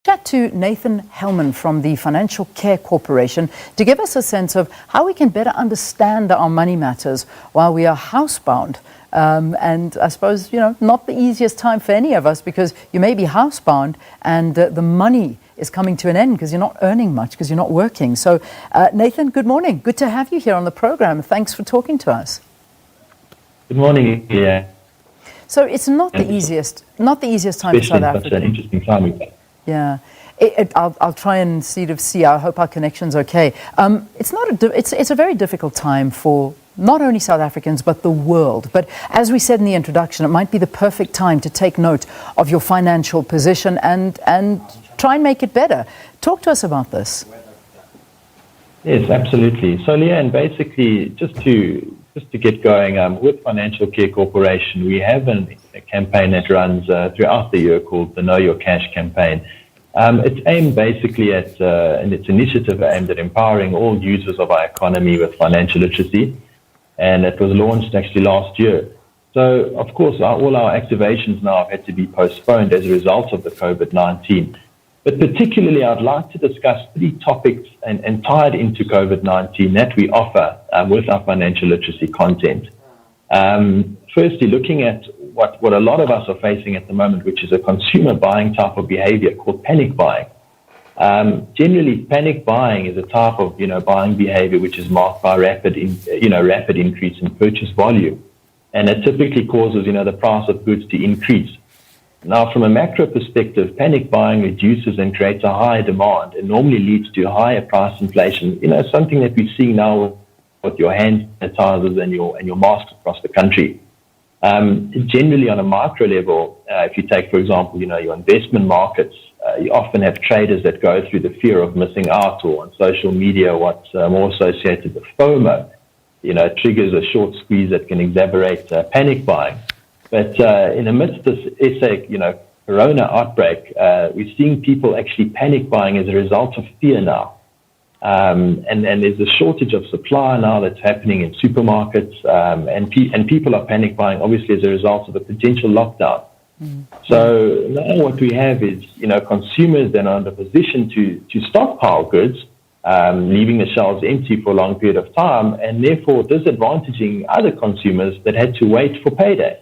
Chat to Nathan Hellmann from the Financial Care Corporation to give us a sense of how we can better understand our money matters while we are housebound. And I suppose, not the easiest time for any of us, because you may be housebound and the money is coming to an end because you're not earning much, because you're not working. So, Nathan, good morning. Good to have you here on the program. Thanks for talking to us. Good morning. Yeah. So it's not the easiest time for South Africa. Such an interesting time. Yeah, I'll try and see. I hope our connection's okay. It's a very difficult time for not only South Africans but the world. But as we said in the introduction, it might be the perfect time to take note of your financial position and try and make it better. Talk to us about this. Yes, absolutely. So, Leanne, basically, just to get going, with Financial Care Corporation, we have a campaign that runs throughout the year called the Know Your Cash campaign. It's aimed basically at, and its initiative aimed at empowering all users of our economy with financial literacy, and it was launched actually last year. So, of course, all our activations now have had to be postponed as a result of the COVID-19. But particularly, I'd like to discuss three topics and tied into COVID-19 that we offer with our financial literacy content. Firstly, looking at what a lot of us are facing at the moment, which is a consumer buying type of behavior called panic buying. Generally, panic buying is a type of buying behavior which is marked by rapid increase in purchase volume, and it typically causes the price of goods to increase. Now, from a macro perspective, panic buying reduces and creates a higher demand and normally leads to higher price inflation. Something that we're seeing now with your hand sanitizers and your masks across the country. Generally, on a micro level, if you take, for example, your investment markets, you often have traders that go through the fear of missing out, or on social media, what's more associated with FOMO. It triggers a short squeeze that can exacerbate panic buying. But in amidst this corona outbreak, we're seeing people actually panic buying as a result of fear now. And there's a shortage of supply now that's happening in supermarkets, and people are panic buying, obviously, as a result of the potential lockdown. So now what we have is, consumers that are in the position to stockpile goods, leaving the shelves empty for a long period of time, and therefore disadvantaging other consumers that had to wait for payday.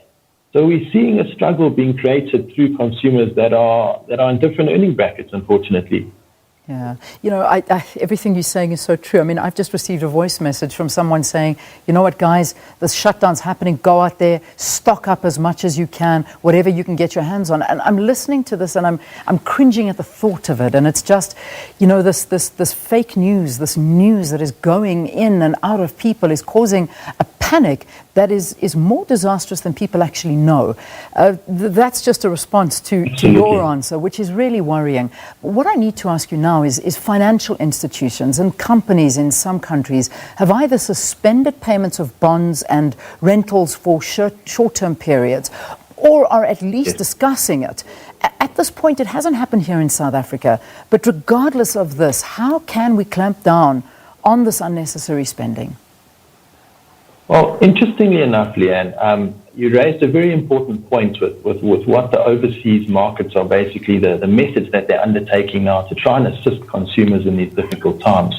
So we're seeing a struggle being created through consumers that are in different earning brackets, unfortunately. Yeah, everything you're saying is so true. I mean, I've just received a voice message from someone saying, you know what, guys, this shutdown's happening. Go out there, stock up as much as you can, whatever you can get your hands on. And I'm listening to this, and I'm cringing at the thought of it. And it's just, this fake news, this news that is going in and out of people is causing a panic that is more disastrous than people actually know. That's just a response to your answer, which is really worrying. But what I need to ask you now is financial institutions and companies in some countries have either suspended payments of bonds and rentals for short-term periods, or are at least discussing it. At this point, it hasn't happened here in South Africa. But regardless of this, how can we clamp down on this unnecessary spending? Well, interestingly enough, Leanne, you raised a very important point with what the overseas markets are basically the methods that they're undertaking now to try and assist consumers in these difficult times.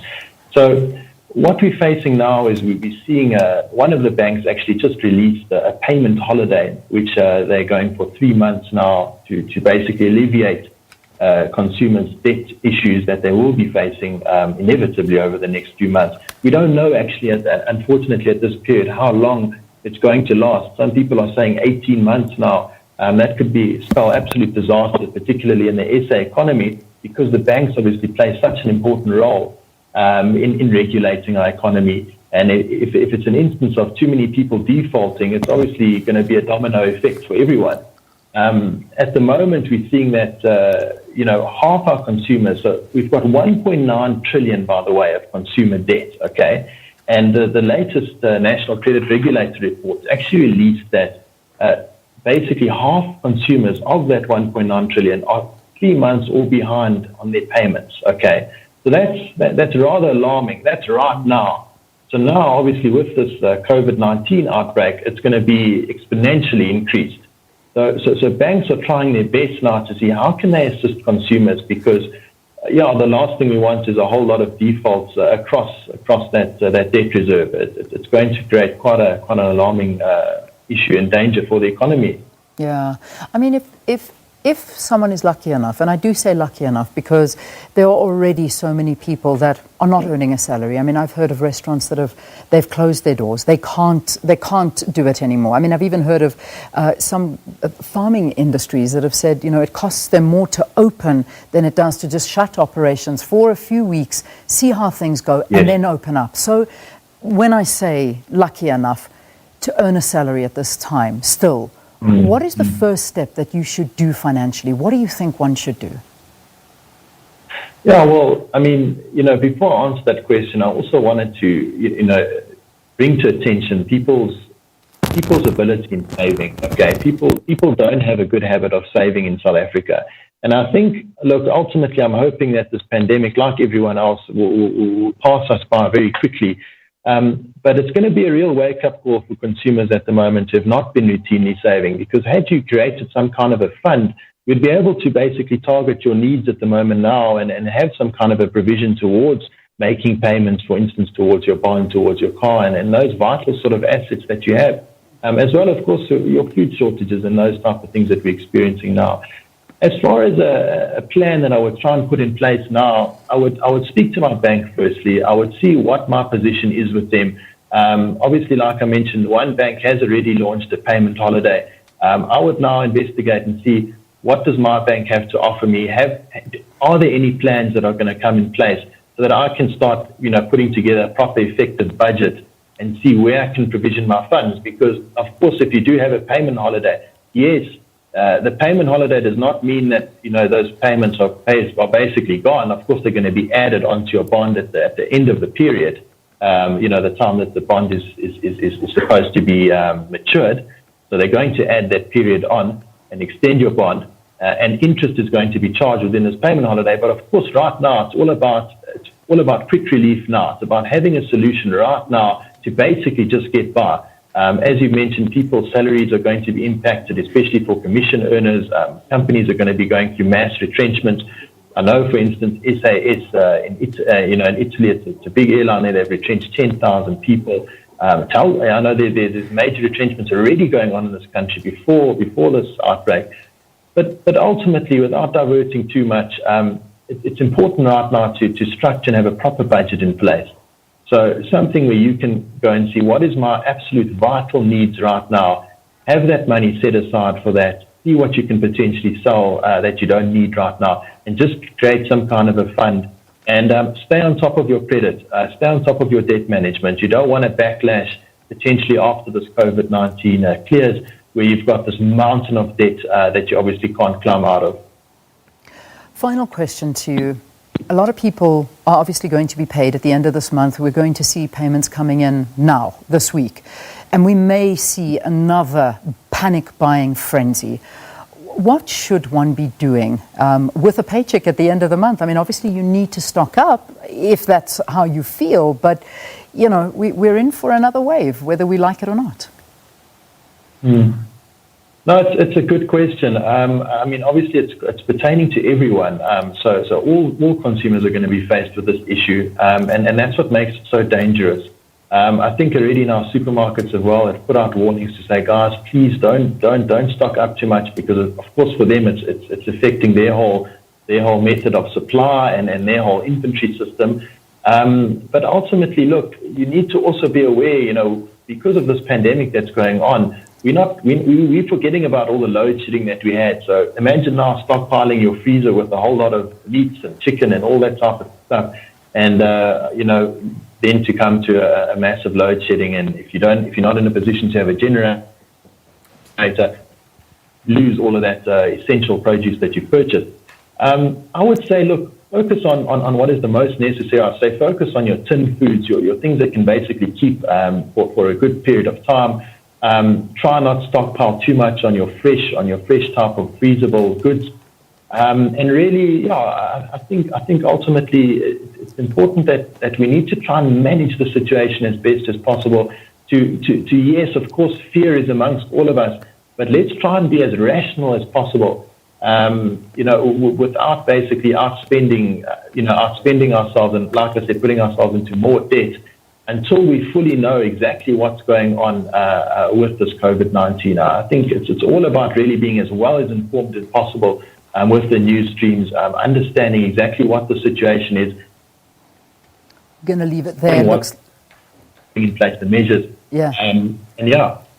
So what we're facing now is we're seeing one of the banks actually just released a payment holiday, which they're going for 3 months now to basically alleviate consumers' debt issues that they will be facing inevitably over the next few months. We don't know actually, unfortunately, at this period, how long it's going to last. Some people are saying 18 months now. That could spell absolute disaster, particularly in the SA economy, because the banks obviously play such an important role in regulating our economy. And if it's an instance of too many people defaulting, it's obviously going to be a domino effect for everyone. At the moment, we're seeing that, half our consumers, so we've got 1.9 trillion, by the way, of consumer debt, okay? And the latest National Credit Regulator report actually released that basically half consumers of that 1.9 trillion are 3 months or behind on their payments, okay? So that's rather alarming. That's right now. So now, obviously, with this COVID-19 outbreak, it's going to be exponentially increased. So banks are trying their best now to see how can they assist consumers, because the last thing we want is a whole lot of defaults across that debt reserve. It's going to create quite an alarming issue and danger for the economy. Yeah, I mean, if someone is lucky enough, and I do say lucky enough because there are already so many people that are not earning a salary. I mean, I've heard of restaurants that they've closed their doors. They can't do it anymore. I mean, I've even heard of some farming industries that have said, it costs them more to open than it does to just shut operations for a few weeks, see how things go, and then open up. So when I say lucky enough to earn a salary at this time, still, what is the first step that you should do financially? What do you think one should do? Yeah, well, I mean, before I answer that question, I also wanted to, bring to attention people's ability in saving. Okay, people don't have a good habit of saving in South Africa. And I think, look, ultimately, I'm hoping that this pandemic, like everyone else, will pass us by very quickly. But it's going to be a real wake-up call for consumers at the moment who have not been routinely saving, because had you created some kind of a fund, you'd be able to basically target your needs at the moment now and have some kind of a provision towards making payments, for instance, towards your bond, towards your car, and those vital sort of assets that you have, as well, of course, your food shortages and those type of things that we're experiencing now. As far as a plan that I would try and put in place now, I would speak to my bank firstly. I would see what my position is with them. Obviously, like I mentioned, one bank has already launched a payment holiday. I would now investigate and see what does my bank have to offer me. Are there any plans that are going to come in place so that I can start, putting together a proper, effective budget and see where I can provision my funds? Because, of course, if you do have a payment holiday, yes. The payment holiday does not mean that those payments are basically gone. Of course, they're going to be added onto your bond at the end of the period. The time that the bond is supposed to be matured. So they're going to add that period on and extend your bond, and interest is going to be charged within this payment holiday. But of course, right now it's all about quick relief. Now it's about having a solution right now to basically just get by. As you mentioned, people's salaries are going to be impacted, especially for commission earners. Companies are going to be going through mass retrenchment. I know, for instance, SAS in Italy, it's a big airline there. They've retrenched 10,000 people. I know there's major retrenchments already going on in this country before this outbreak. But ultimately, without diverting too much, it's important right now to structure and have a proper budget in place. So something where you can go and see what is my absolute vital needs right now, have that money set aside for that, see what you can potentially sell that you don't need right now, and just create some kind of a fund and stay on top of your credit, stay on top of your debt management. You don't want a backlash potentially after this COVID-19 clears, where you've got this mountain of debt that you obviously can't climb out of. Final question to you. A lot of people are obviously going to be paid at the end of this month. We're going to see payments coming in now, this week. And we may see another panic buying frenzy. What should one be doing with a paycheck at the end of the month? I mean, obviously you need to stock up if that's how you feel. But, we're in for another wave, whether we like it or not. No, it's a good question. I mean, obviously, it's pertaining to everyone. So all consumers are going to be faced with this issue, and that's what makes it so dangerous. I think already now supermarkets as well have put out warnings to say, guys, please don't stock up too much, because of course for them it's affecting their whole method of supply and their whole inventory system. But ultimately, look, you need to also be aware, because of this pandemic that's going on. We're forgetting about all the load shedding that we had. So imagine now stockpiling your freezer with a whole lot of meats and chicken and all that type of stuff, and then to come to a massive load shedding. And if you're not in a position to have a generator, lose all of that essential produce that you purchased. I would say, look, focus on what is the most necessary. I'd say focus on your tin foods, your things that can basically keep for a good period of time. Try not stockpile too much on your fresh type of freezable goods, and really, I think ultimately it's important that we need to try and manage the situation as best as possible. To yes, of course, fear is amongst all of us, but let's try and be as rational as possible. Without basically outspending ourselves and, like I said, putting ourselves into more debt until we fully know exactly what's going on with this COVID-19. I think it's all about really being as well as informed as possible with the news streams, understanding exactly what the situation is. I'm going to leave it there. In place the measures. Yeah.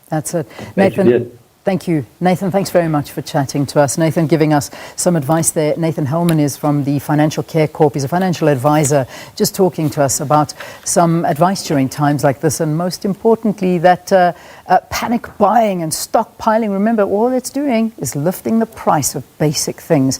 That's it. Nathan, thank you. Nathan, thanks very much for chatting to us. Nathan giving us some advice there. Nathan Hellmann is from the Financial Care Corp. He's a financial advisor, just talking to us about some advice during times like this, and most importantly, that panic buying and stockpiling, remember, all it's doing is lifting the price of basic things.